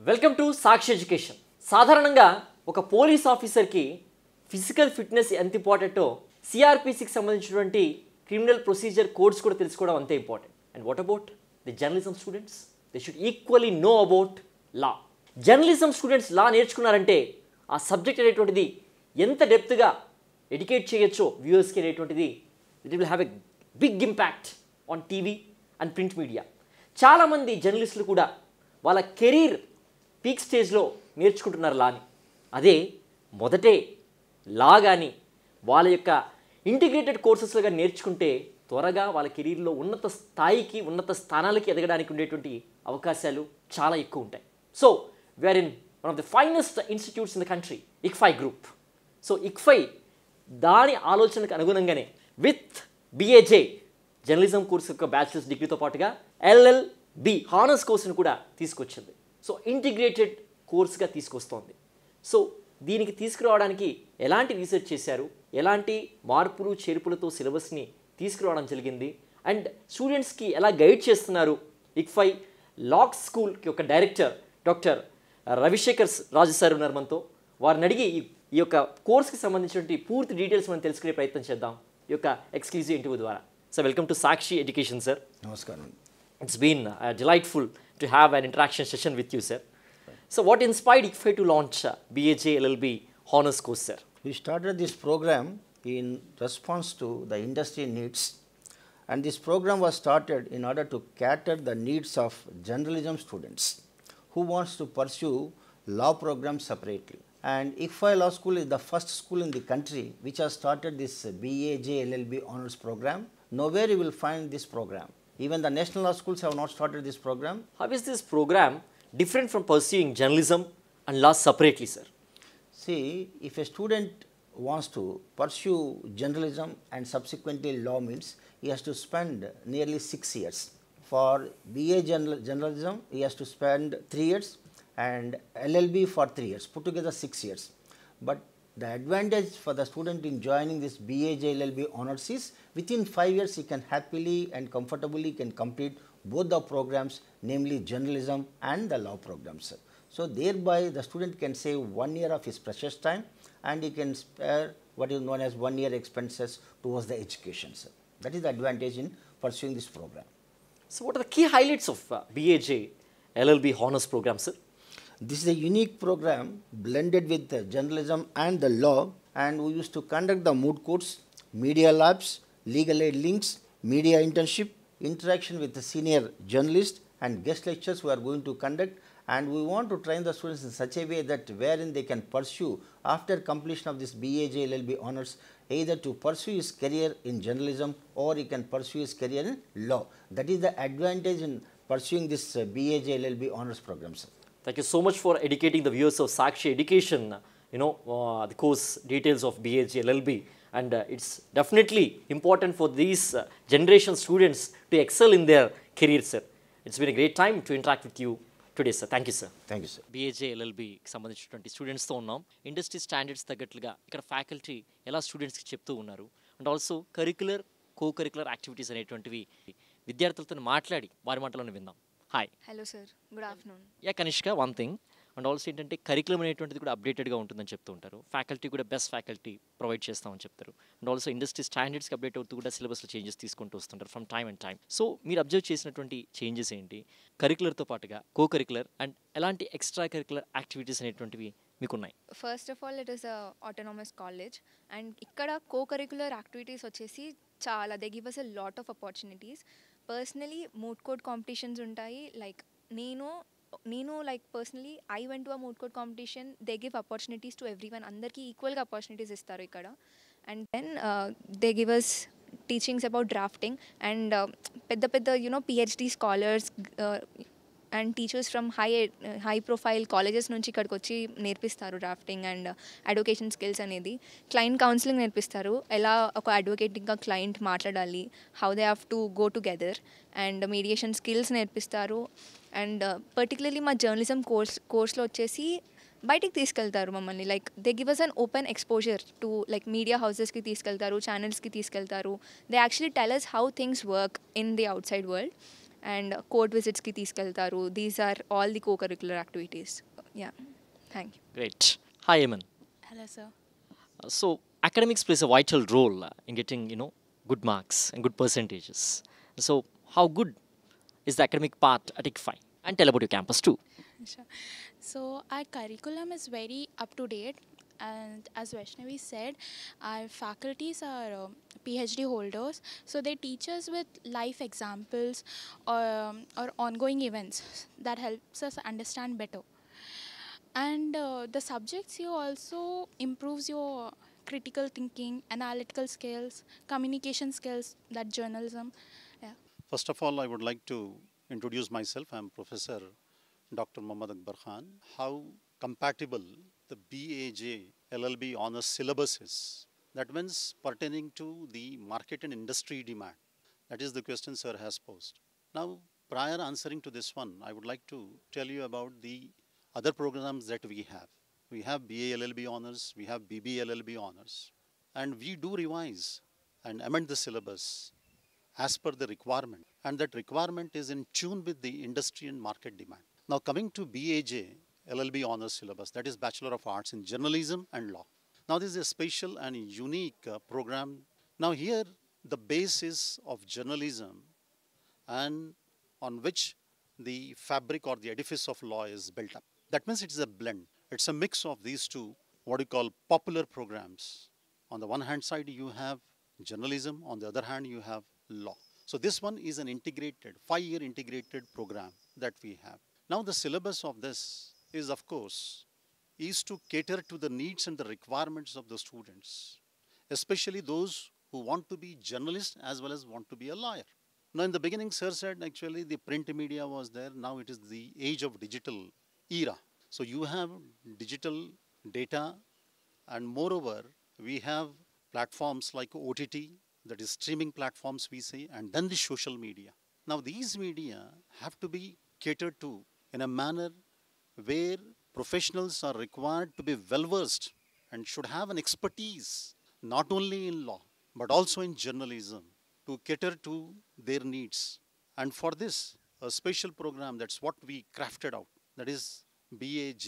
Welcome to Sakshi education. సాధారణంగా ఒక police ఆఫీసర్కి ఫిజికల్ ఫిట్నెస్ ఎంత ఇంపార్టెంటో సిఆర్పిసికి సంబంధించినటువంటి క్రిమినల్ ప్రొసీజర్ కోడ్స్ కూడా తెలుసుకోవడం అంతే important. And what about the journalism students? They should equally know about law. Journalism students law నేర్చుకున్నారంటే ఆ సబ్జెక్ట్ అనేటువంటిది ఎంత డెప్త్గా ఎడ్యుకేట్ చేయొచ్చో వ్యూవర్స్కి అనేటువంటిది it will have a big impact on TV and print media. చాలామంది జర్నలిస్టులు కూడా వాళ్ళ కెరీర్ పీక్ స్టేజ్లో నేర్చుకుంటున్నారు లాని. అదే మొదటే లా కానీ వాళ్ళ యొక్క ఇంటిగ్రేటెడ్ కోర్సెస్లుగా నేర్చుకుంటే త్వరగా వాళ్ళ కెరీర్లో ఉన్నత స్థాయికి ఉన్నత స్థానాలకి ఎదగడానికి ఉండేటువంటి అవకాశాలు చాలా ఎక్కువ ఉంటాయి. So we're in one of the finest institutes in the country, ICFAI group. So ICFAI దాని ఆలోచనకు అనుగుణంగానే విత్ బిఏజే జర్నలిజం కోర్స్ యొక్క బ్యాచిలర్స్ డిగ్రీతో పాటుగా ఎల్ఎల్బి హానర్స్ కోర్సును కూడా తీసుకొచ్చింది. సో ఇంటిగ్రేటెడ్ కోర్సుగా తీసుకొస్తోంది. సో దీనికి తీసుకురావడానికి ఎలాంటి రీసెర్చ్ చేశారు, ఎలాంటి మార్పులు చేర్పులతో సిలబస్ని తీసుకురావడం జరిగింది, అండ్ స్టూడెంట్స్కి ఎలా గైడ్ చేస్తున్నారు ఇక్ఫై లాక్ స్కూల్కి ఒక డైరెక్టర్ డాక్టర్ రవిశేఖర్ రాజు సార్ ఉన్నారు మనతో. వారిని అడిగి ఈ యొక్క కోర్స్కి సంబంధించినటువంటి పూర్తి డీటెయిల్స్ మనం తెలుసుకునే ప్రయత్నం చేద్దాం ఈ యొక్క ఎక్స్క్లూజివ్ ఇంటర్వ్యూ ద్వారా. So welcome to Sakshi education sir. నమస్కారం. It's been delightful to have an interaction session with you, sir. So what inspired ICFAI to launch BAJ LLB Honors course, sir? We started this program in response to the industry needs, and this program was started in order to cater the needs of journalism students who wants to pursue law programs separately. And ICFAI Law School is the first school in the country which has started this BAJ LLB Honors program. Nowhere you will find this program. Even the national law schools have not started this program. How is this program different from pursuing journalism and law separately, sir? See, if a student wants to pursue journalism and subsequently law means he has to spend nearly 6 years. For BA journalism, he has to spend 3 years and LLB for 3 years, put together 6 years. But the advantage for the student in joining this BAJ LLB honors is within 5 years he can happily and comfortably can complete both the programs, namely journalism and the law programs. So thereby the student can save 1 year of his precious time and he can spare what is known as 1 year expenses towards the education. That is the advantage in pursuing this program. So what are the key highlights of BAJ LLB Honors program, sir? This is a unique program blended with the journalism and the law, and we used to conduct the moot courts, media labs, legal aid links, media internship, interaction with the senior journalists and guest lectures we are going to conduct, and we want to train the students in such a way that wherein they can pursue after completion of this BAJ LLB honors either to pursue his career in journalism or he can pursue his career in law. That is the advantage in pursuing this BAJ LLB honors program, sir. Thank you so much for educating the viewers of Sakshi Education, the course details of BAJ LLB, and it's definitely important for these generation students to excel in their career, sir. It's been a great time to interact with you today, sir. Thank you, sir. Thank you, sir. BAJ LLBకి సంబంధించినటువంటి స్టూడెంట్స్తో ఉన్నాం. Industry standards తగ్గట్లుగా ఇక్కడ faculty ఎలా స్టూడెంట్స్కి చెప్తూ ఉన్నారు, and also curricular co curricular activities అనేటువంటివి విద్యార్థులతో మాట్లాడి వారి మాటలను విందాం. Hi. Hello sir, good afternoon. Kanishka, one thing and also ఏంటంటే కరికులం అనేటువంటిది కూడా అప్డేటెడ్గా ఉంటుందని చెప్తూ ఉంటారు. ఫ్యాకల్టీ కూడా బెస్ట్ ఫ్యాకల్టీ ప్రొవైడ్ చేస్తామని చెప్తారు. అండ్ ఆల్సో ఇండస్ట్రీ స్టాండర్డ్స్కి అప్డేట్ అవుతూ కూడా సిలబస్లో చేంజెస్ తీసుకుంటూ వస్తుంటారు from time and time. So మీరు అబ్జర్వ్ చేసినటువంటి చేంజెస్ ఏంటి, కరికులర్తో పాటుగా కో కరికులర్ అండ్ ఎలాంటి ఎక్స్ట్రా కరికులర్ యాక్టివిటీస్ అనేటువంటివి మీకున్నాయి? First of all it is autonomous college, and ఇక్కడ కో కరికులర్ యాక్టివిటీస్ వచ్చేసి చాలా they give us a lot of opportunities. Personally moot court competitions ఉంటాయి. లైక్ నేను like personally I went to a moot court competition. They give opportunities to everyone, అందరికీ ఈక్వల్గా opportunities ఇస్తారు ఇక్కడ. And then they give us teachings about drafting and పెద్ద పెద్ద PhD scholars and teachers from high profile colleges నుంచి ఇక్కడికి వచ్చి నేర్పిస్తారు డ్రాఫ్టింగ్ అండ్ అడ్వకేషన్ స్కిల్స్ అనేది. క్లయింట్ కౌన్సిలింగ్ నేర్పిస్తారు, ఎలా ఒక అడ్వకేట్ ఇంకా క్లయింట్ మాట్లాడాలి, how they have to go together, and mediation skills నేర్పిస్తారు. అండ్ పర్టికులర్లీ మా జర్నలిజం కోర్స్లో వచ్చేసి బయటికి తీసుకెళ్తారు మమ్మల్ని. Like they give us an open exposure to like media హౌసెస్కి తీసుకెళ్తారు, ఛానల్స్కి తీసుకెళ్తారు. They actually tell us how things work in the outside world. And court విజిట్స్కి తీసుకెళ్తారు. These are all the co curricular activities. Yeah, thank you. Great. Hi, Eamon. Hello, sir. So academics plays a vital role in getting good marks and good percentages. So how good is the academic part at ICFI? And tell about your campus too. Sure. So our curriculum is very up to date, and as Vaishnavi said, our faculties are PhD holders, so they teach us with life examples or ongoing events that helps us understand better. And the subjects here also improves your critical thinking, analytical skills, communication skills, that journalism. Yeah. First of all, I would like to introduce myself. I am Professor Dr. Muhammad Akbar Khan. How compatible the BAJ LLB honors syllabus is? That means pertaining to the market and industry demand. That is the question sir has posed. Now, prior answering to this one, I would like to tell you about the other programs that we have. We have BA LLB honors, we have BB LLB honors, and we do revise and amend the syllabus as per the requirement, and that requirement is in tune with the industry and market demand. Now coming to BAJ LLB honors syllabus, that is Bachelor of Arts in Journalism and Law. Now this is a special and unique program. Now here the base is of journalism, and on which the fabric or the edifice of law is built up. That means it is a blend. It's a mix of these two, what you call popular programs. On the one hand side, you have journalism. On the other hand, you have law. So this one is an integrated, 5-year integrated program that we have. Now the syllabus of this is, of course, is to cater to the needs and the requirements of the students, especially those who want to be journalists as well as want to be a lawyer. Now in the beginning, sir said actually the print media was there. Now it is the age of digital era. So you have digital data, and moreover, we have platforms like OTT, that is streaming platforms we say, and then the social media. Now these media have to be catered to in a manner where professionals are required to be well versed and should have an expertise not only in law but also in journalism to cater to their needs. And for this, a special program, that's what we crafted out, that is BAJ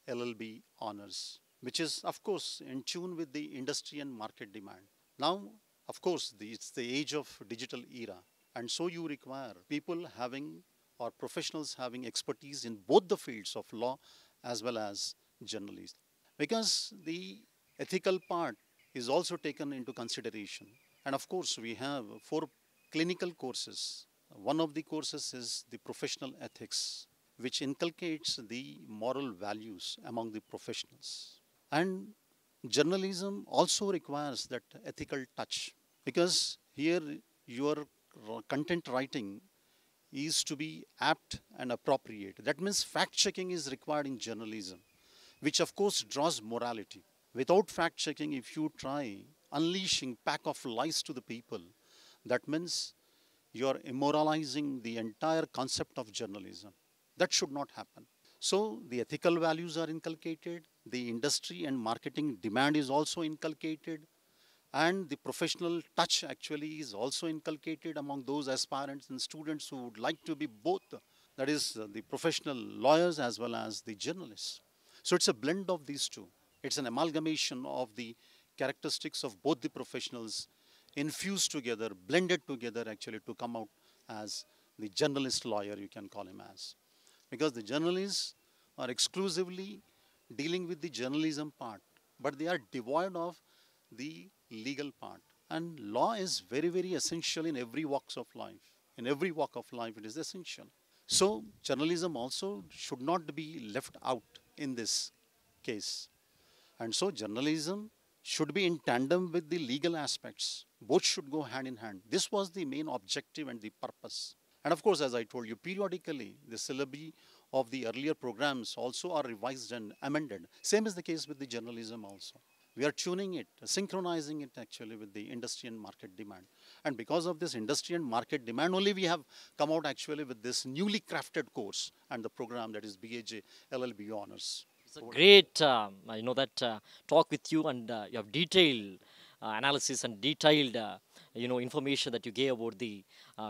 LLB honors, which is of course in tune with the industry and market demand. Now, of course, it's the age of digital era, and so you require people having or professionals having expertise in both the fields of law as well as journalism, because the ethical part is also taken into consideration. And of course, we have 4 clinical courses. One of the courses is the professional ethics, which inculcates the moral values among the professionals. And journalism also requires that ethical touch, because here your content writing is to be apt and appropriate. That means fact checking is required in journalism, which of course draws morality. Without fact checking, if you try unleashing pack of lies to the people, that means you are immoralizing the entire concept of journalism. That should not happen. So the ethical values are inculcated, the industry and marketing demand is also inculcated, and the professional touch actually is also inculcated among those aspirants and students who would like to be both, that is the professional lawyers as well as the journalists. So it's a blend of these two. It's an amalgamation of the characteristics of both the professionals infused together, blended together actually to come out as the journalist lawyer, you can call him as. Because the journalists are exclusively dealing with the journalism part, but they are devoid of the legal part. And law is very, very essential in every walks of life. In every walk of life, it is essential. So journalism also should not be left out in this case. And so journalism should be in tandem with the legal aspects. Both should go hand in hand. This was the main objective and the purpose. And of course, as I told you, periodically, the syllabi of the earlier programs also are revised and amended. Same is the case with the journalism also. We are tuning it, synchronizing it actually with the industry and market demand. And because of this industry and market demand, only we have come out actually with this newly crafted course and the program that is BAJ LLB honors. It's a great, talk with you, and you have detailed analysis and detailed, information that you gave about the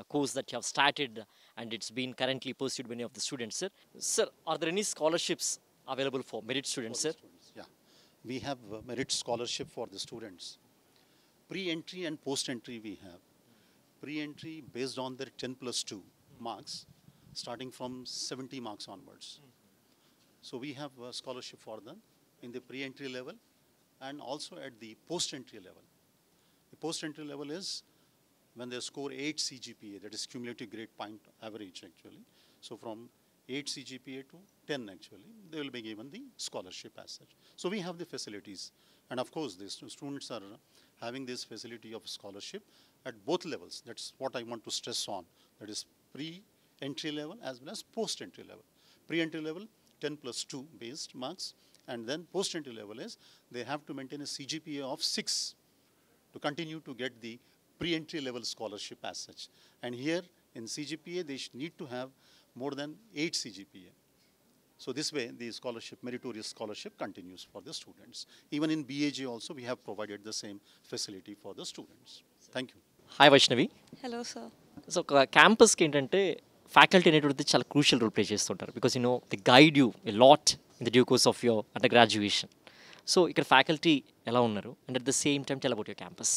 course that you have started and it's been currently pursued by many of the students, sir. Sir, are there any scholarships available for merit students, sir? Yeah, we have merit scholarship for the students. Pre-entry and post-entry we have. Pre-entry based on their 10+2 marks, starting from 70 marks onwards. So we have a scholarship for them in the pre-entry level and also at the post-entry level. The post-entry level is when they score 8 CGPA, that is cumulative grade point average actually. So from 8 CGPA to 10 actually, they will be given the scholarship as such. So we have the facilities, and of course the students are having this facility of scholarship at both levels. That's what I want to stress on. That is pre-entry level as well as post-entry level. Pre-entry level 10+2 based marks, and then post-entry level is they have to maintain a CGPA of 6 to continue to get the pre-entry level scholarship as such. And here in CGPA they need to have more than 8 CGPA. So this way the scholarship, meritorious scholarship continues for the students. Even in BAJ also we have provided the same facility for the students. Thank you. Hi Vaishnavi. Hello, sir. So ఒక క్యాంపస్కి ఏంటంటే faculty అనేటువంటిది చాలా crucial role play చేస్తుంటారు, because the guide you a lot in the due course of your under graduation. So ఇక్కడ faculty ఎలా ఉన్నారు, and at the same time tell about your campus?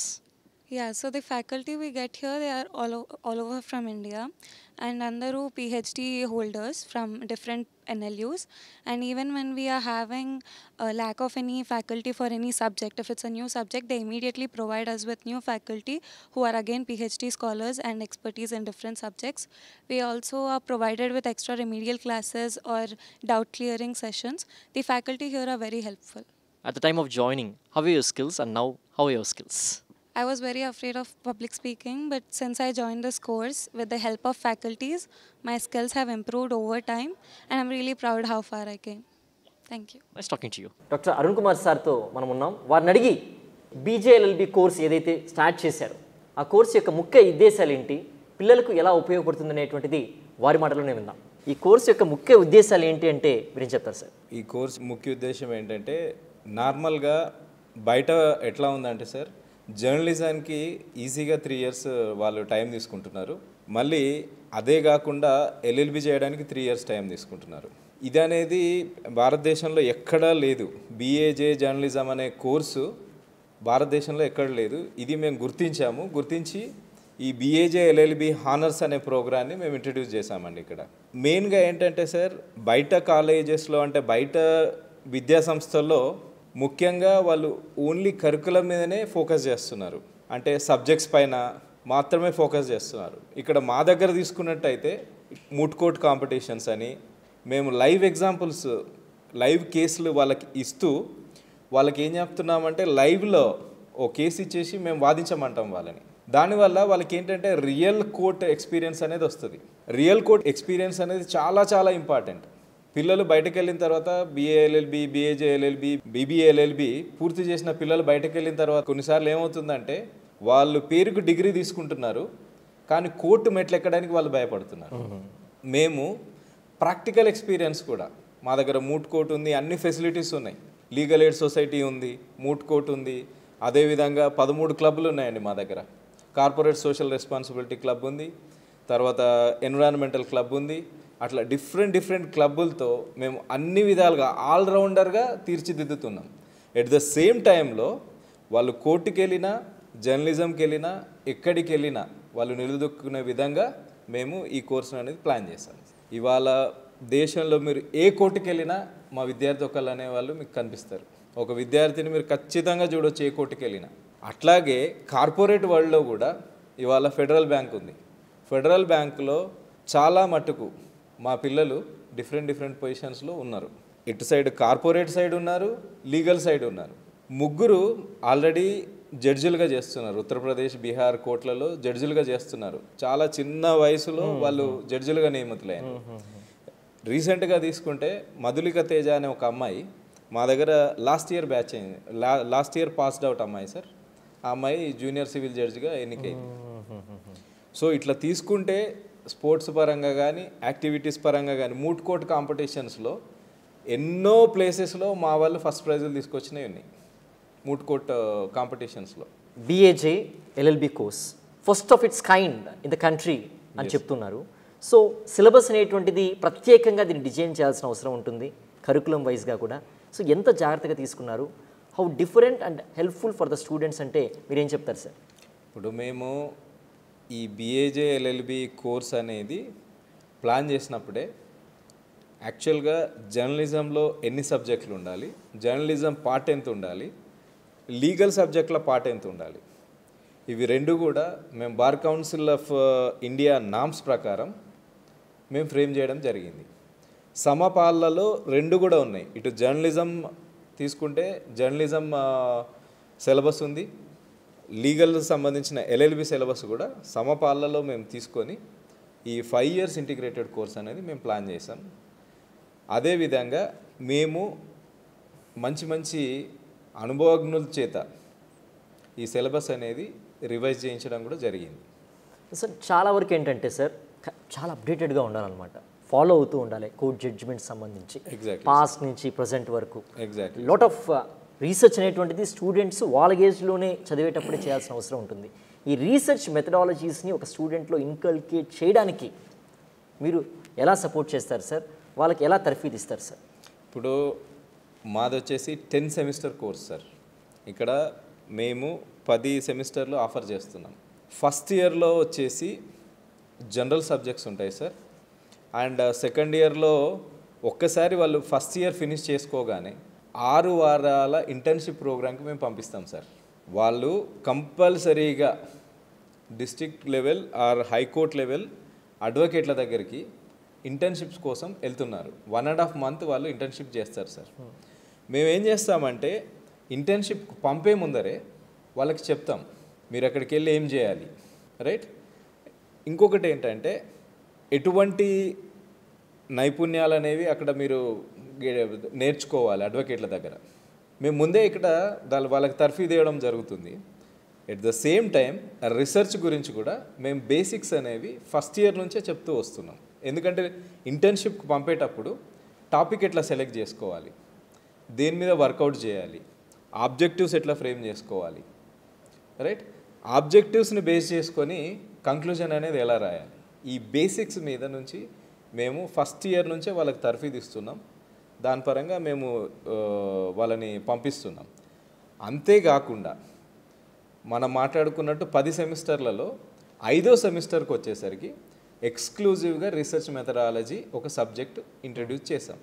Yeah, so the faculty we get here, they are all over from India, and andaru PhD holders from different NLUs. And even when we are having a lack of any faculty for any subject, if it's a new subject, they immediately provide us with new faculty who are again PhD scholars and expertise in different subjects. We also are provided with extra remedial classes or doubt clearing sessions. The faculty here are very helpful. At the time of joining, how were your skills, and now how are your skills? I was very afraid of public speaking, but since I joined this course with the help of faculties, my skills have improved over time, and I'm really proud how far I came. Thank you. Nice talking to you. Doctor Arun Kumar సార్తో మనం ఉన్నాం. వారిని అడిగి బీజేఎల్ఎల్బి course ఏదైతే start చేశారో ఆ course యొక్క ముఖ్య ఉద్దేశాలు ఏంటి, పిల్లలకు ఎలా ఉపయోగపడుతుంది అనేటువంటిది వారి మాటలోనే విందాం. ఈ కోర్సు యొక్క ముఖ్య ఉద్దేశాలు ఏంటి అంటే మీరు చెప్తారు సార్? ఈ కోర్స్ ముఖ్య ఉద్దేశం ఏంటంటే, నార్మల్గా బయట ఎట్లా ఉందంటే సార్, జర్నలిజానికి ఈజీగా 3 years వాళ్ళు టైం తీసుకుంటున్నారు. మళ్ళీ అదే కాకుండా ఎల్ఎల్బి చేయడానికి 3 years టైం తీసుకుంటున్నారు. ఇది అనేది భారతదేశంలో ఎక్కడా లేదు. బీఏజే జర్నలిజం అనే కోర్సు భారతదేశంలో ఎక్కడ లేదు. ఇది మేము గుర్తించి ఈ బీఏజే ఎల్ఎల్బి హానర్స్ అనే ప్రోగ్రాన్ని మేము ఇంట్రడ్యూస్ చేశామండి. ఇక్కడ మెయిన్గా ఏంటంటే సార్, బయట కాలేజెస్లో అంటే బయట విద్యా సంస్థల్లో ముఖ్యంగా వాళ్ళు ఓన్లీ కరికులం మీదనే ఫోకస్ చేస్తున్నారు, అంటే సబ్జెక్ట్స్ పైన మాత్రమే ఫోకస్ చేస్తున్నారు. ఇక్కడ మా దగ్గర తీసుకున్నట్టయితే మూట్ కోర్ట్ కాంపిటీషన్స్ అని మేము లైవ్ కేసులు వాళ్ళకి ఇస్తూ వాళ్ళకి ఏం చెప్తున్నామంటే, లైవ్లో ఓ కేసు ఇచ్చేసి మేము వాదించమంటాం వాళ్ళని. దానివల్ల వాళ్ళకి ఏంటంటే రియల్ కోర్ట్ ఎక్స్పీరియన్స్ అనేది వస్తుంది. రియల్ కోర్ట్ ఎక్స్పీరియన్స్ అనేది చాలా చాలా ఇంపార్టెంట్. పిల్లలు బయటకు వెళ్ళిన తర్వాత బీఏఎల్ఎల్బి, బీఏజేఎల్ఎల్బి, బీబీఎల్ఎల్బి పూర్తి చేసిన పిల్లలు బయటకు వెళ్ళిన తర్వాత కొన్నిసార్లు ఏమవుతుందంటే, వాళ్ళు పేరుకు డిగ్రీ తీసుకుంటున్నారు కానీ కోర్టు మెట్లు ఎక్కడానికి వాళ్ళు భయపడుతున్నారు. మేము ప్రాక్టికల్ ఎక్స్పీరియన్స్ కూడా, మా దగ్గర మూట్ కోర్ట్ ఉంది, అన్ని ఫెసిలిటీస్ ఉన్నాయి. లీగల్ ఎయిడ్ సొసైటీ ఉంది, మూట్ కోర్ట్ ఉంది, అదేవిధంగా 13 క్లబ్లు ఉన్నాయండి మా దగ్గర. కార్పొరేట్ సోషల్ రెస్పాన్సిబిలిటీ క్లబ్ ఉంది, తర్వాత ఎన్విరాన్మెంటల్ క్లబ్ ఉంది. అట్లా డిఫరెంట్ క్లబ్బులతో మేము అన్ని విధాలుగా ఆల్రౌండర్గా తీర్చిదిద్దుతున్నాం. ఎట్ ద సేమ్ టైంలో వాళ్ళు కోర్టుకి వెళ్ళినా, జర్నలిజంకి వెళ్ళినా, ఎక్కడికి వెళ్ళినా వాళ్ళు నిలదొక్కునే విధంగా మేము ఈ కోర్సును అనేది ప్లాన్ చేశాం. ఇవాళ దేశంలో మీరు ఏ కోర్టుకి వెళ్ళినా మా విద్యార్థి ఒకళ్ళు అనేవాళ్ళు మీకు కనిపిస్తారు. ఒక విద్యార్థిని మీరు ఖచ్చితంగా చూడవచ్చు ఏ కోర్టుకి వెళ్ళినా. అట్లాగే కార్పొరేట్ వరల్డ్లో కూడా ఇవాళ ఫెడరల్ బ్యాంక్ ఉంది. ఫెడరల్ బ్యాంకులో చాలా మటుకు మా పిల్లలు డిఫరెంట్ పొజిషన్స్లో ఉన్నారు. ఇటు సైడ్ కార్పొరేట్ సైడ్ ఉన్నారు, లీగల్ సైడ్ ఉన్నారు. ముగ్గురు ఆల్రెడీ జడ్జిలుగా చేస్తున్నారు. ఉత్తరప్రదేశ్, బీహార్ కోర్టులలో జడ్జిలుగా చేస్తున్నారు. చాలా చిన్న వయసులో వాళ్ళు జడ్జిలుగా నియమితులయ్యారు. రీసెంట్గా తీసుకుంటే మధులిక తేజ అనే ఒక అమ్మాయి మా దగ్గర లాస్ట్ ఇయర్ పాస్డ్ అవుట్ అమ్మాయి సార్. ఆ అమ్మాయి జూనియర్ సివిల్ జడ్జిగా ఎన్నికైంది. సో ఇట్లా తీసుకుంటే స్పోర్ట్స్ పరంగా కానీ, యాక్టివిటీస్ పరంగా కానీ, మూట్ కోర్ట్ కాంపిటీషన్స్లో ఎన్నో ప్లేసెస్లో మా వాళ్ళు ఫస్ట్ ప్రైజులు తీసుకొచ్చినవి ఉన్నాయి మూట్ కోర్ట్ కాంపిటీషన్స్లో. BAJ LLB course first of its kind in the country అని చెప్తున్నారు. సో సిలబస్ అనేటువంటిది ప్రత్యేకంగా దీన్ని డిజైన్ చేయాల్సిన అవసరం ఉంటుంది, కరికులం వైజ్గా కూడా. సో ఎంత జాగ్రత్తగా తీసుకున్నారు, how different and helpful for the students అంటే మీరేం చెప్తారు సార్? ఇప్పుడు మేము ఈ బీఏజే ఎల్ఎల్బి కోర్స్ అనేది ప్లాన్ చేసినప్పుడే యాక్చువల్గా జర్నలిజంలో ఎన్ని సబ్జెక్టులు ఉండాలి, జర్నలిజం పార్ట్ ఎంత ఉండాలి, లీగల్ సబ్జెక్టుల పార్ట్ ఎంత ఉండాలి, ఇవి రెండు కూడా మేము bar council of India norms ప్రకారం మేము ఫ్రేమ్ చేయడం జరిగింది. సమపాలలో రెండు కూడా ఉన్నాయి. ఇటు జర్నలిజం తీసుకుంటే జర్నలిజం సిలబస్ ఉంది, లీగల్ సంబంధించిన ఎల్ఎల్బి సిలబస్ కూడా సమపాలలో మేము తీసుకొని ఈ 5 years ఇంటిగ్రేటెడ్ కోర్స్ అనేది మేము ప్లాన్ చేసాం. అదేవిధంగా మేము మంచి మంచి అనుభవజ్ఞుల చేత ఈ సిలబస్ అనేది రివైజ్ చేయించడం కూడా జరిగింది. సార్ చాలా వరకు ఏంటంటే సార్ చాలా అప్డేటెడ్గా ఉండాలన్నమాట, ఫాలో అవుతూ ఉండాలి కోర్ట్ జడ్జిమెంట్ సంబంధించి పాస్ట్ నుంచి ప్రజెంట్ వరకు. లాట్ ఆఫ్ రీసెర్చ్ అనేటువంటిది స్టూడెంట్స్ వాళ్ళ ఏజ్లోనే చదివేటప్పుడే చేయాల్సిన అవసరం ఉంటుంది. ఈ రీసెర్చ్ మెథడాలజీస్ని ఒక స్టూడెంట్లో ఇన్కల్కేట్ చేయడానికి మీరు ఎలా సపోర్ట్ చేస్తారు సార్, వాళ్ళకి ఎలా తర్ఫీదు ఇస్తారు సార్? ఇప్పుడు మాది వచ్చేసి 10 semester కోర్స్ సార్. ఇక్కడ మేము 10 సెమిస్టర్లు ఆఫర్ చేస్తున్నాం. ఫస్ట్ ఇయర్లో వచ్చేసి జనరల్ సబ్జెక్ట్స్ ఉంటాయి సార్. అండ్ సెకండ్ ఇయర్లో ఒక్కసారి వాళ్ళు ఫస్ట్ ఇయర్ ఫినిష్ చేసుకోగానే 6 వారాల ఇంటర్న్షిప్ ప్రోగ్రామ్కి మేము పంపిస్తాం సార్. వాళ్ళు కంపల్సరీగా district level or high court level అడ్వకేట్ల దగ్గరికి ఇంటర్న్షిప్స్ కోసం వెళ్తున్నారు. 1.5 month వాళ్ళు ఇంటర్న్షిప్ చేస్తారు సార్. మేమేం చేస్తామంటే ఇంటర్న్షిప్ పంపే ముందరే వాళ్ళకి చెప్తాం మీరు అక్కడికి వెళ్ళి ఏం చేయాలి, రైట్. ఇంకొకటి ఏంటంటే ఎటువంటి నైపుణ్యాలు అనేవి అక్కడ మీరు నేర్చుకోవాలి అడ్వకేట్ల దగ్గర. మేము ముందే ఇక్కడ వాళ్ళకి తర్ఫీదు ఇవ్వడం జరుగుతుంది. At the same time research గురించి కూడా మేము బేసిక్స్ అనేవి ఫస్ట్ ఇయర్ నుంచే చెప్తూ వస్తున్నాం. ఎందుకంటే ఇంటర్న్షిప్కి పంపేటప్పుడు టాపిక్ ఎట్లా సెలెక్ట్ చేసుకోవాలి, దేని మీద వర్కౌట్ చేయాలి, ఆబ్జెక్టివ్స్ ఎట్లా ఫ్రేమ్ చేసుకోవాలి, రైట్. ఆబ్జెక్టివ్స్ని బేస్ చేసుకొని కంక్లూజన్ అనేది ఎలా రాయాలి, ఈ బేసిక్స్ మీద నుంచి మేము ఫస్ట్ ఇయర్ నుంచే వాళ్ళకి తర్ఫీదు ఇస్తున్నాం. దాని పరంగా మేము వాళ్ళని పంపిస్తున్నాం. అంతేకాకుండా మనం మాట్లాడుకున్నట్టు 10 సెమిస్టర్లలో 5వ సెమిస్టర్కి వచ్చేసరికి ఎక్స్క్లూజివ్గా రీసెర్చ్ మెథడాలజీ ఒక సబ్జెక్ట్ ఇంట్రడ్యూస్ చేసాం.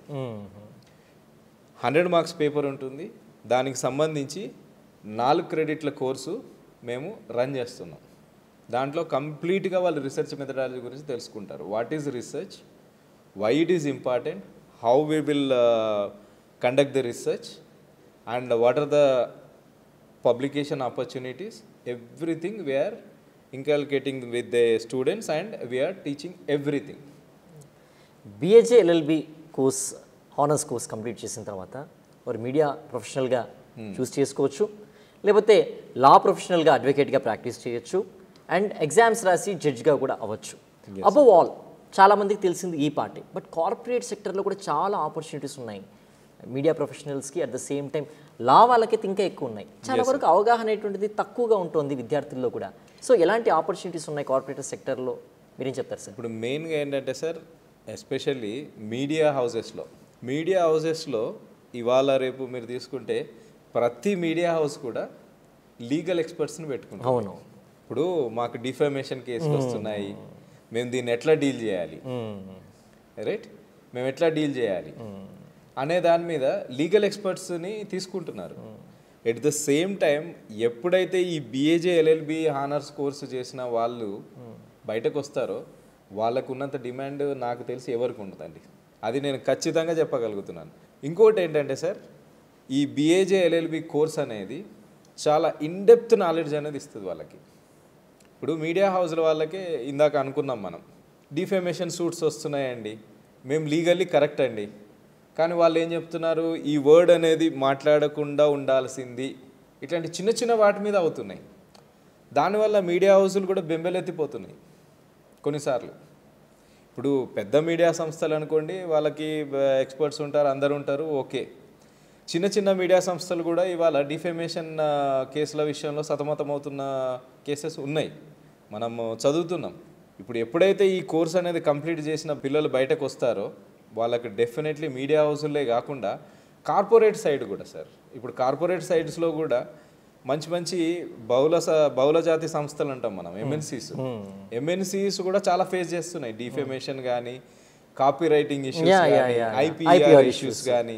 100 marks పేపర్ ఉంటుంది. దానికి సంబంధించి 4 creditల కోర్సు మేము రన్ చేస్తున్నాం. దాంట్లో కంప్లీట్గా వాళ్ళు రీసెర్చ్ మెథడాలజీ గురించి తెలుసుకుంటారు. What is research, why it is important, how we will conduct the research and what are the publication opportunities, everything we are inculcating with the students and we are teaching everything. BAJ LLB course honours course complete చేసిన తర్వాత వారు media ప్రొఫెషనల్గా చూస్ చేసుకోవచ్చు, లేకపోతే లా ప్రొఫెషనల్గా అడ్వకేట్గా practice చేయొచ్చు, and exams రాసి జడ్జ్గా కూడా అవ్వచ్చు. అబవ్ ఆల్ చాలామందికి తెలిసింది ఈ పార్టీ, బట్ కార్పొరేట్ సెక్టర్లో కూడా చాలా ఆపర్చునిటీస్ ఉన్నాయి మీడియా ప్రొఫెషనల్స్కి. At the same time law వాళ్ళకైతే ఇంకా ఎక్కువ ఉన్నాయి. చాలా వరకు అవగాహన అనేటువంటిది తక్కువగా ఉంటుంది విద్యార్థుల్లో కూడా. సో ఎలాంటి ఆపర్చునిటీస్ ఉన్నాయి కార్పొరేట్ సెక్టర్లో, మీరేం చెప్తారు సార్? ఇప్పుడు మెయిన్గా ఏంటంటే సార్, ఎస్పెషల్లీ మీడియా హౌసెస్లో ఇవాళ రేపు మీరు తీసుకుంటే ప్రతి మీడియా హౌస్ కూడా లీగల్ ఎక్స్పర్ట్స్ని పెట్టుకుంటాం. అవును. ఇప్పుడు మాకు డిఫమేషన్ కేసులు వస్తున్నాయి, మేము దీన్ని ఎట్లా డీల్ చేయాలి, రైట్, మేము ఎట్లా డీల్ చేయాలి అనే దాని మీద లీగల్ ఎక్స్పర్ట్స్ని తీసుకుంటున్నారు. ఎట్ ద సేమ్ టైం ఎప్పుడైతే ఈ బీఏజే ఎల్ఎల్బి హానర్స్ కోర్సు చేసిన వాళ్ళు బయటకు వస్తారో వాళ్ళకు ఉన్నంత డిమాండ్ నాకు తెలిసి ఎవరికి ఉండదండి. అది నేను ఖచ్చితంగా చెప్పగలుగుతున్నాను. ఇంకోటి ఏంటంటే సార్, ఈ బీఏజే ఎల్ఎల్బి కోర్స్ అనేది చాలా ఇన్డెప్త్ నాలెడ్జ్ అనేది ఇస్తుంది వాళ్ళకి. ఇప్పుడు మీడియా హౌస్ల వాళ్ళకే ఇందాక అనుకున్నాం మనం, డిఫేమేషన్ సూట్స్ వస్తున్నాయండి, మేము లీగల్లీ కరెక్ట్ అండి, కానీ వాళ్ళు ఏం చెప్తున్నారు, ఈ వర్డ్ అనేది మాట్లాడకుండా ఉండాల్సింది, ఇట్లాంటి చిన్న చిన్న వాటి మీద అవుతున్నాయి. దానివల్ల మీడియా హౌసులు కూడా బెంబెలెత్తిపోతున్నాయి కొన్నిసార్లు. ఇప్పుడు పెద్ద మీడియా సంస్థలు అనుకోండి, వాళ్ళకి ఎక్స్పర్ట్స్ ఉంటారు, అందరు ఉంటారు, ఓకే. చిన్న చిన్న మీడియా సంస్థలు కూడా ఇవాళ డిఫేమేషన్ కేసుల విషయంలో సతమతమవుతున్న కేసెస్ ఉన్నాయి, మనం చదువుతున్నాం. ఇప్పుడు ఎప్పుడైతే ఈ కోర్స్ అనేది కంప్లీట్ చేసిన పిల్లలు బయటకు వస్తారో వాళ్ళకి డెఫినెట్లీ మీడియా హౌసులే కాకుండా కార్పొరేట్ సైడ్ కూడా సార్, ఇప్పుడు కార్పొరేట్ సైడ్స్లో కూడా మంచి మంచి బహుళజాతి సంస్థలు అంటాం మనం, ఎంఎన్సీస్ కూడా చాలా ఫేస్ చేస్తున్నాయి. డిఫెమేషన్ కానీ, కాపీ రైటింగ్ ఇష్యూస్ కానీ, ఐపీఆర్ ఇష్యూస్ కానీ,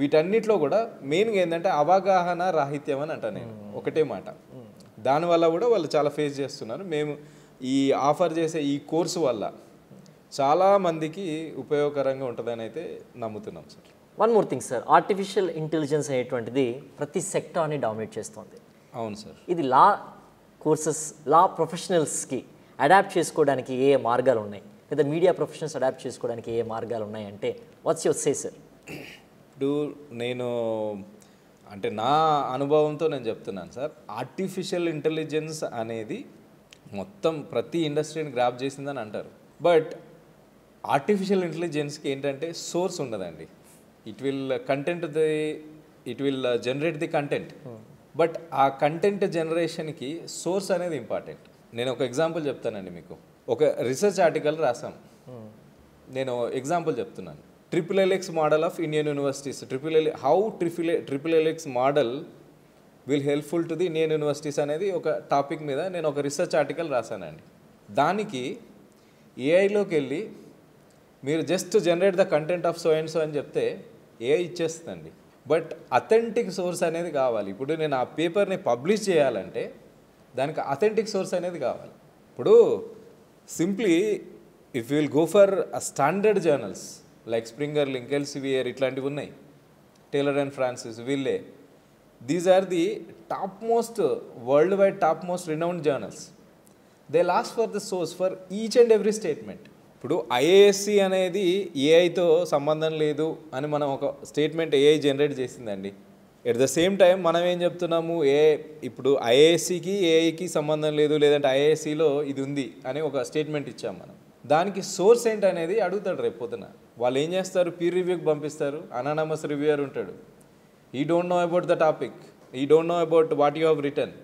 వీటన్నిటిలో కూడా మెయిన్గా ఏంటంటే అవగాహన రాహిత్యం అని అంటా నేను ఒకటే మాట. దానివల్ల కూడా వాళ్ళు చాలా ఫేస్ చేస్తున్నారు. మేము ఈ ఆఫర్ చేసే ఈ కోర్సు వల్ల చాలామందికి ఉపయోగకరంగా ఉంటుందని అయితే నమ్ముతున్నాం sir. One more thing sir, artificial intelligence అనేటువంటిది ప్రతి సెక్టార్ని డామినేట్ చేస్తుంది. అవును సార్. ఇది లా కోర్సెస్, లా ప్రొఫెషనల్స్కి అడాప్ట్ చేసుకోవడానికి ఏ మార్గాలు ఉన్నాయి, లేదా మీడియా ప్రొఫెషనల్స్ అడాప్ట్ చేసుకోవడానికి ఏ మార్గాలు ఉన్నాయి అంటే వాట్స్ యువర్ సే సార్? ఇప్పుడు నేను అంటే నా అనుభవంతో నేను చెప్తున్నాను సార్, ఆర్టిఫిషియల్ ఇంటెలిజెన్స్ అనేది మొత్తం ప్రతి ఇండస్ట్రీని గ్రాప్ చేసిందని అంటారు. బట్ ఆర్టిఫిషియల్ ఇంటెలిజెన్స్కి ఏంటంటే సోర్స్ ఉండదండి. It will generate the content, but ఆ కంటెంట్ జనరేషన్కి సోర్స్ అనేది ఇంపార్టెంట్. నేను ఒక ఎగ్జాంపుల్ చెప్తానండి మీకు. ఒక రీసెర్చ్ ఆర్టికల్ రాసాం, నేను ఎగ్జాంపుల్ చెప్తున్నాను. LLX model of Indian universities, how LLX model will helpful to the Indian universities అనేది ఒక టాపిక్ మీద నేను ఒక రీసెర్చ్ ఆర్టికల్ రాశానండి. దానికి ఏఐలోకి వెళ్ళి మీరు just generate the content of so and so అని చెప్తే ఏఐ ఇచ్చేస్తుందండి. బట్ అథెంటిక్ సోర్స్ అనేది కావాలి. ఇప్పుడు నేను ఆ పేపర్ని పబ్లిష్ చేయాలంటే దానికి అథెంటిక్ సోర్స్ అనేది కావాలి. ఇప్పుడు simply if you will go for standard journals like Springer link, Elsevier ఇట్లాంటివి ఉన్నాయి, Taylor and Francis, Wiley, these are the topmost worldwide topmost renowned journals. They last for the source for each and every statement. ఇప్పుడు IASC అనేది ఏఐతో సంబంధం లేదు అని మనం ఒక స్టేట్మెంట్ ఏఐ జనరేట్ చేసిందండి. ఎట్ ద సేమ్ టైం మనం ఏం చెప్తున్నాము, ఇప్పుడు ఐఏఎస్సికి ఏఐకి సంబంధం లేదు, లేదంటే ఐఏఎస్సిలో ఇది ఉంది అని ఒక స్టేట్మెంట్ ఇచ్చాము మనం. దానికి సోర్స్ ఏంటి అనేది అడుగుతాడు రేపు పొద్దున. వాళ్ళు ఏం చేస్తారు, పీర్ రివ్యూకి పంపిస్తారు, అనానమస్ రివ్యూయర్ ఉంటాడు. He don't know about the topic, he don't know about what you have return,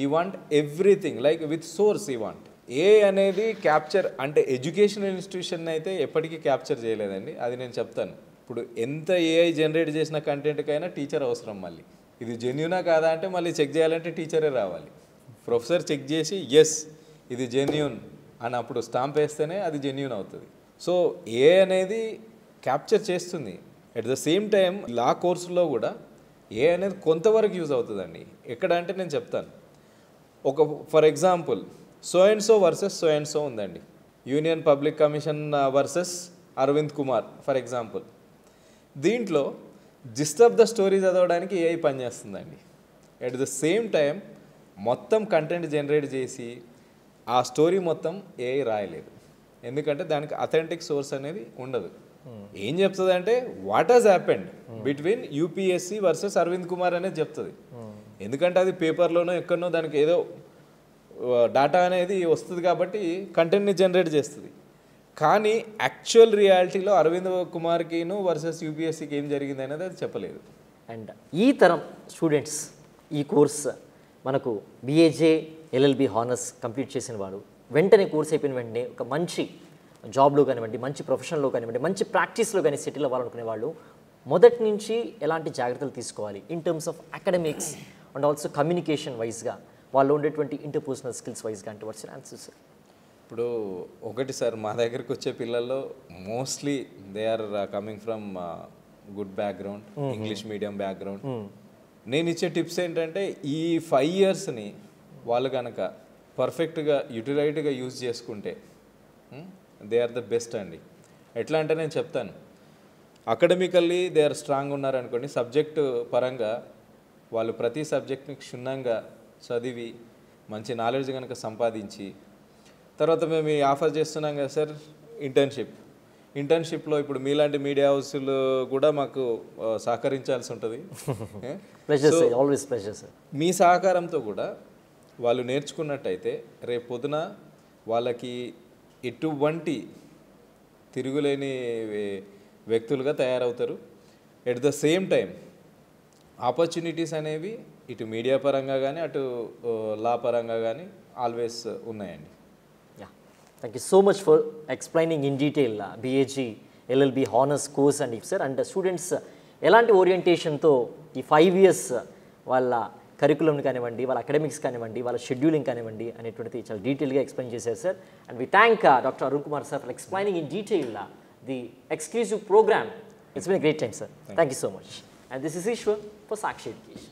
he want everything like with source he want. ఏ అనేది క్యాప్చర్ అంటే ఎడ్యుకేషనల్ ఇన్స్టిట్యూషన్ అయితే ఎప్పటికీ క్యాప్చర్ చేయలేదండి, అది నేను చెప్తాను. ఇప్పుడు ఎంత ఏఐ జనరేట్ చేసిన కంటెంట్కైనా టీచర్ అవసరం. మళ్ళీ ఇది జెన్యూనా కాదా అంటే మళ్ళీ చెక్ చేయాలంటే టీచరే రావాలి. ప్రొఫెసర్ చెక్ చేసి ఎస్ ఇది జెన్యూన్ అని అప్పుడు స్టాంప్ వేస్తేనే అది జెన్యూన్ అవుతుంది. సో ఏ అనేది క్యాప్చర్ చేస్తుంది. ఎట్ ద సేమ్ టైం లా కోర్సులో కూడా ఏ అనేది కొంతవరకు యూజ్ అవుతుందండి. ఎక్కడ అంటే నేను చెప్తాను, ఒక for example so and so versus so and so ఉందండి, Union Public Commission versus Arvind Kumar for example. దీంట్లో జిస్ట్ ఆఫ్ ద స్టోరీ చదవడానికి ఏఐ పనిచేస్తుందండి. ఎట్ ద సేమ్ టైం మొత్తం కంటెంట్ జనరేట్ చేసి ఆ స్టోరీ మొత్తం ఏఐ రాయలేదు, ఎందుకంటే దానికి అథెంటిక్ సోర్స్ అనేది ఉండదు. ఏం చెప్తుంది అంటే what has happened between UPSC versus Arvind Kumar అనేది చెప్తుంది. ఎందుకంటే అది పేపర్లోనో ఎక్కడనో దానికి ఏదో డేటా అనేది వస్తుంది కాబట్టి కంటెంట్ని జనరేట్ చేస్తుంది. కానీ యాక్చువల్ రియాలిటీలో అరవింద్ కుమార్కిను వర్సెస్ యూపీఎస్సీకి ఏం జరిగింది అనేది అది చెప్పలేదు. అండ్ ఈ తరం స్టూడెంట్స్ ఈ కోర్స్ మనకు బిఏజే ఎల్ఎల్బి హానర్స్ కంప్లీట్ చేసిన వాడు వెంటనే కోర్స్ అయిపోయిన వెంటనే ఒక మంచి జాబ్లో కానివ్వండి, మంచి ప్రొఫెషన్లో కానివ్వండి, మంచి ప్రాక్టీస్లో కానీ సెటిల్ అవ్వాలనుకునే వాళ్ళు మొదటి నుంచి ఎలాంటి జాగ్రత్తలు తీసుకోవాలి in terms of academics and also communication వైజ్గా, వాళ్ళు ఉండేటువంటి ఇంటర్పర్సనల్ స్కిల్స్ వైజ్గా అంటే వాట్స్ యువర్ ఆన్సర్ సార్? ఇప్పుడు ఒకటి సార్, మా దగ్గరికి వచ్చే పిల్లల్లో mostly they are coming from good background, English medium background. నేను ఇచ్చే టిప్స్ ఏంటంటే ఈ 5 yearsని వాళ్ళు కనుక పర్ఫెక్ట్గా యూటిలైట్గా యూజ్ చేసుకుంటే దే ఆర్ ద బెస్ట్ అండి. ఎట్లా అంటే నేను చెప్తాను, అకాడమికల్లీ దే ఆర్ స్ట్రాంగ్ ఉన్నారనుకోండి, సబ్జెక్టు పరంగా వాళ్ళు ప్రతి సబ్జెక్ట్ని క్షుణ్ణంగా చదివి మంచి నాలెడ్జ్ కనుక సంపాదించి, తర్వాత మేము ఈ ఆఫర్ చేస్తున్నాం కదా సార్ ఇంటర్న్షిప్లో ఇప్పుడు మీలాంటి మీడియా హౌస్లు కూడా మాకు సహకరించాల్సి ఉంటుంది. మీ సహకారంతో కూడా వాళ్ళు నేర్చుకున్నట్టయితే రేపు పొద్దున వాళ్ళకి ఎటువంటి తిరుగులేని వ్యక్తులుగా తయారవుతారు. At the same time opportunities అనేవి ఇటు మీడియా పరంగా కానీ అటు లా పరంగా కానీ ఆల్వేస్ ఉన్నాయండి. Thank you so much for explaining in detail BAG, LLB honors course and sir, and students ఎలాంటి ఓరియంటేషన్తో ఈ 5 years వాళ్ళ కరికులంని కానివ్వండి, వాళ్ళ అకాడమిక్స్ కానివ్వండి, వాళ్ళ షెడ్యూలింగ్ కానివ్వండి అనేటువంటిది చాలా డీటెయిల్గా ఎక్స్ప్లెయిన్ చేశారు sir. And we thank doctor Arun Kumar sir for explaining in detail the exclusive programme. It's been a great time, sir. Thank you so much. And this is Ishwar for Sakshi Education.